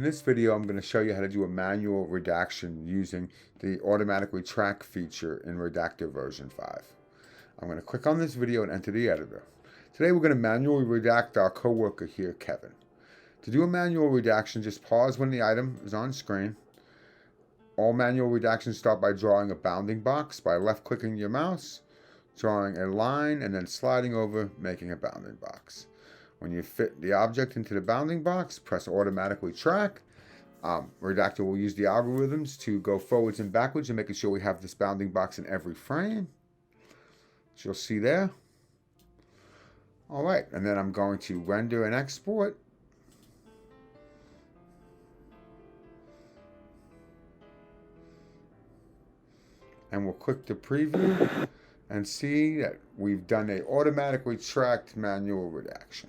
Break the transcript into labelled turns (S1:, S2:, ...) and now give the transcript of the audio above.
S1: In this video, I'm going to show you how to do a manual redaction using the automatically track feature in Redactor version 5. I'm going to click on this video and enter the editor. Today we're going to manually redact our coworker here, Kevin. To do a manual redaction, just pause when the item is on screen. All manual redactions start by drawing a bounding box by left-clicking your mouse, drawing a line, and then sliding over, making a bounding box. When you fit the object into the bounding box, press automatically track. Redactor will use the algorithms to go forwards and backwards and making sure we have this bounding box in every frame, which you'll see there. All right, and then I'm going to render and export. And we'll click the preview and see that we've done a automatically tracked manual redaction.